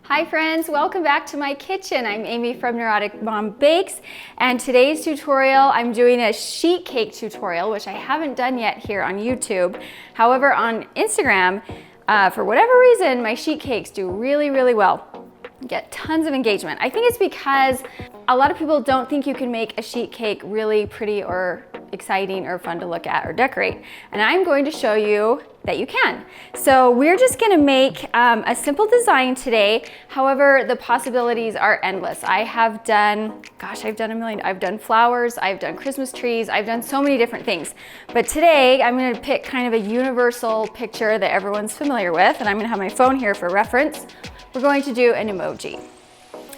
Hi friends, welcome back to my kitchen. I'm Amy from Neurotic Mom Bakes, and today's tutorial, I'm doing a sheet cake tutorial, which I haven't done yet here on YouTube. However, on Instagram, for whatever reason, my sheet cakes do really well. Get tons of engagement. I think it's because a lot of people don't think you can make a sheet cake really pretty or exciting or fun to look at or decorate. And I'm going to show you that you can. So we're just gonna make a simple design today. However, the possibilities are endless. I've done a million. I've done flowers, I've done Christmas trees, I've done so many different things. But today I'm gonna pick kind of a universal picture that everyone's familiar with, and I'm gonna have my phone here for reference. We're going to do an emoji.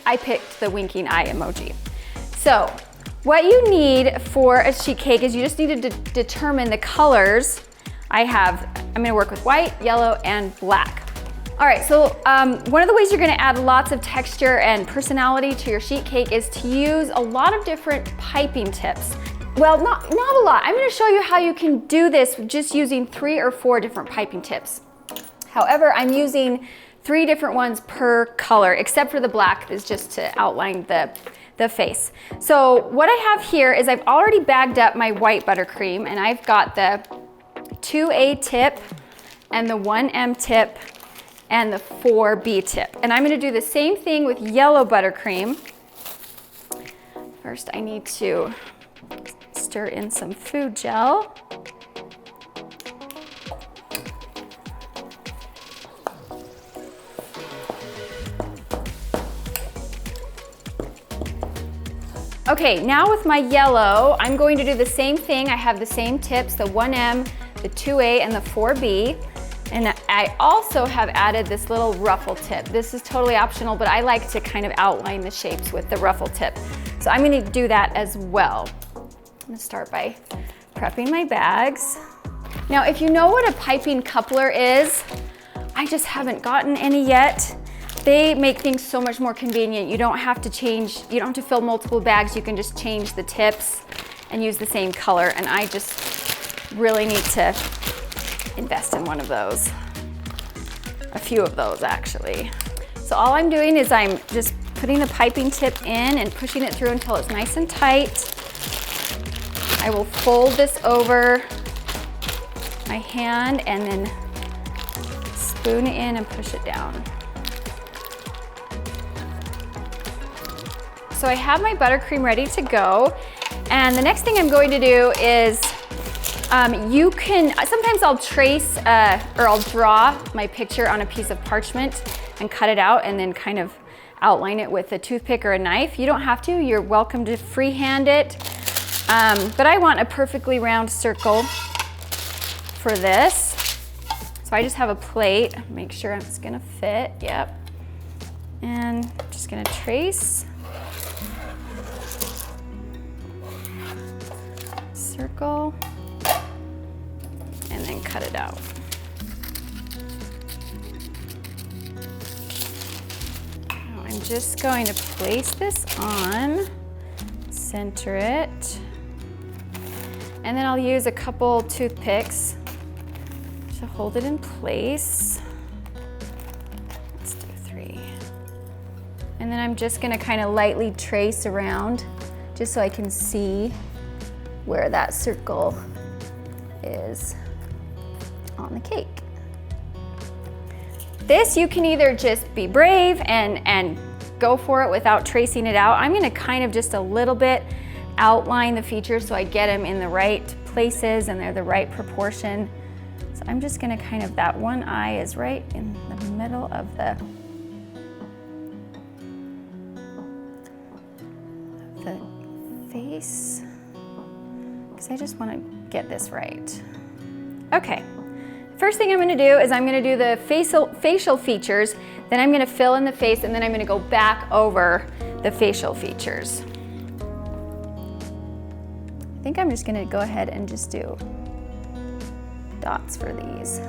I picked the winking eye emoji. So what you need for a sheet cake is you just need to determine the colors. I'm gonna work with white, yellow, and black. All right, so one of the ways you're gonna add lots of texture and personality to your sheet cake is to use a lot of different piping tips. Well, not a lot. I'm gonna show you how you can do this just using 3 or 4 different piping tips. However, I'm using 3 different ones per color, except for the black is just to outline the face. So what I have here is I've already bagged up my white buttercream, and I've got the 2A tip and the 1M tip and the 4B tip. And I'm gonna do the same thing with yellow buttercream. First, I need to stir in some food gel. Okay, now with my yellow, I'm going to do the same thing. I have the same tips, the 1M, the 2A, and the 4B. And I also have added this little ruffle tip. This is totally optional, but I like to kind of outline the shapes with the ruffle tip. So I'm gonna do that as well. I'm gonna start by prepping my bags. Now, if you know what a piping coupler is, I just haven't gotten any yet. They make things so much more convenient. You don't have to fill multiple bags. You can just change the tips and use the same color. And I just really need to invest in one of those. A few of those, actually. So all I'm doing is I'm just putting the piping tip in and pushing it through until it's nice and tight. I will fold this over my hand and then spoon it in and push it down. So I have my buttercream ready to go. And the next thing I'm going to do is, sometimes I'll trace or I'll draw my picture on a piece of parchment and cut it out and then kind of outline it with a toothpick or a knife. You don't have to, you're welcome to freehand it. But I want a perfectly round circle for this. So I just have a plate, make sure it's gonna fit, yep. And I'm just gonna trace. Circle, and then cut it out. Now I'm just going to place this on, center it, and then I'll use a couple toothpicks to hold it in place. Let's do 3. And then I'm just gonna kind of lightly trace around just so I can see where that circle is on the cake. This, you can either just be brave and go for it without tracing it out. I'm gonna kind of just a little bit outline the features so I get them in the right places and they're the right proportion. So I'm just gonna kind of, that one eye is right in the middle of the face. Because I just want to get this right. Okay, first thing I'm going to do is I'm going to do the facial features, then I'm going to fill in the face, and then I'm going to go back over the facial features. I think I'm just going to go ahead and just do dots for these.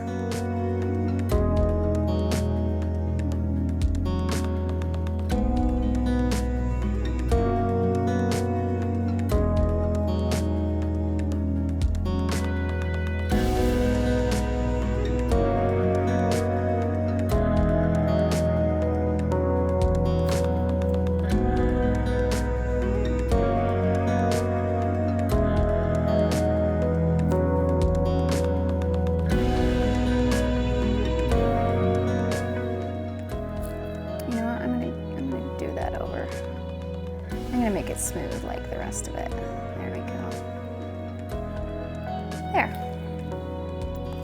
it smooth like the rest of it. There we go. There.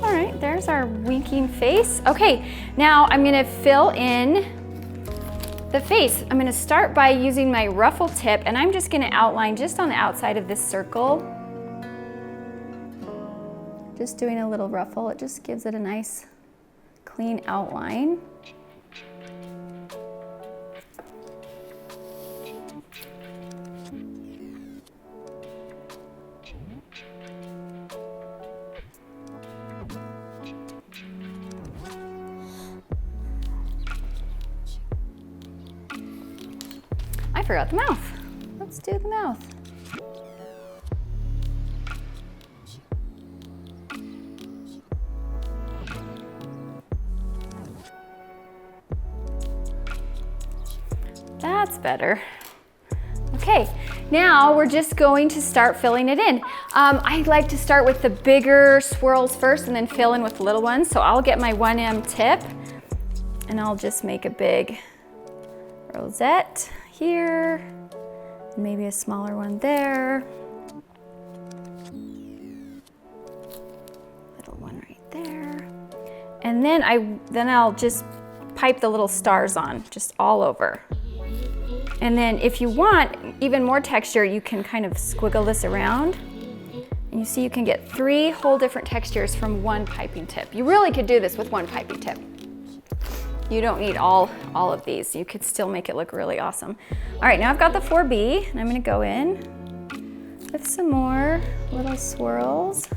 All right, there's our winking face. Okay, now I'm gonna fill in the face. I'm gonna start by using my ruffle tip, and I'm just gonna outline just on the outside of this circle. Just doing a little ruffle, it just gives it a nice clean outline. I forgot the mouth. Let's do the mouth. That's better. Okay, now we're just going to start filling it in. I like to start with the bigger swirls first and then fill in with the little ones. So I'll get my 1M tip and I'll just make a big rosette here, maybe a smaller one there, little one right there, and then I'll just pipe the little stars on just all over. And then if you want even more texture, you can kind of squiggle this around, and you see you can get 3 whole different textures from one piping tip. You really could do this with one piping tip. You don't need all of these. You could still make it look really awesome. All right, now I've got the 4B, and I'm gonna go in with some more little swirls,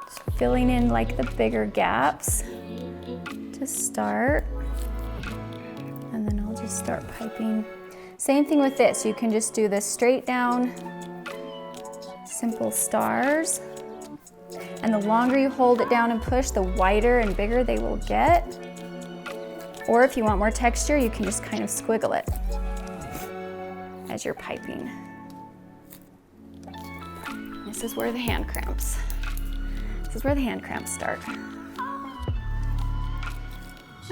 just filling in like the bigger gaps to start. And then I'll just start piping. Same thing with this. You can just do this straight down, simple stars. And the longer you hold it down and push, the wider and bigger they will get. Or if you want more texture, you can just kind of squiggle it as you're piping. This is where the hand cramps. This is where the hand cramps start.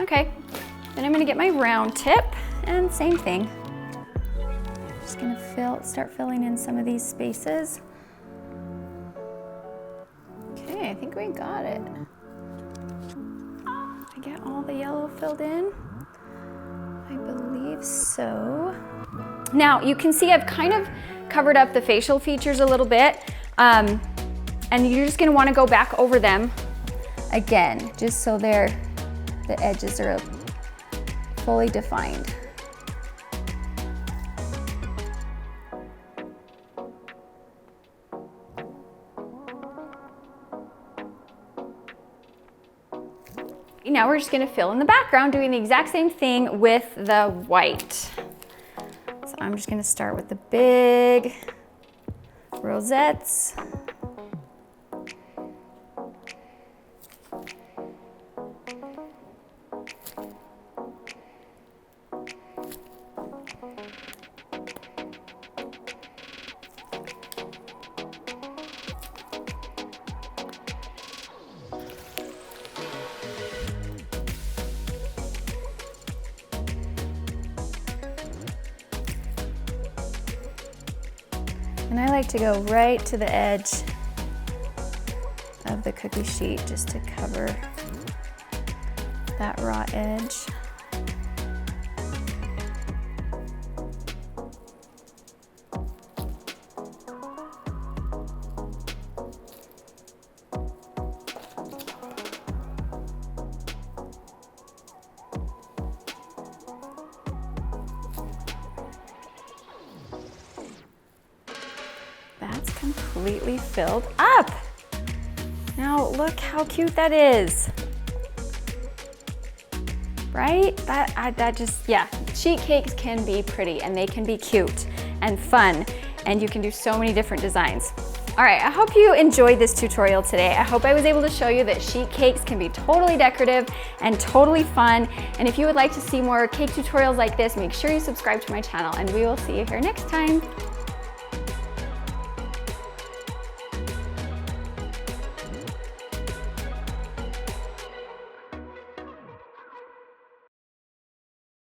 Okay, then I'm gonna get my round tip and same thing. Just gonna start filling in some of these spaces. Okay, I think we got it. I get all the yellow filled in? I believe so. Now you can see I've kind of covered up the facial features a little bit, and you're just gonna wanna go back over them again, just so the edges are fully defined. Now we're just gonna fill in the background, doing the exact same thing with the white. So I'm just gonna start with the big rosettes. And I like to go right to the edge of the cookie sheet just to cover that raw edge. That's completely filled up. Now look how cute that is. Right? That just, yeah. Sheet cakes can be pretty and they can be cute and fun, and you can do so many different designs. All right, I hope you enjoyed this tutorial today. I hope I was able to show you that sheet cakes can be totally decorative and totally fun. And if you would like to see more cake tutorials like this, make sure you subscribe to my channel, and we will see you here next time.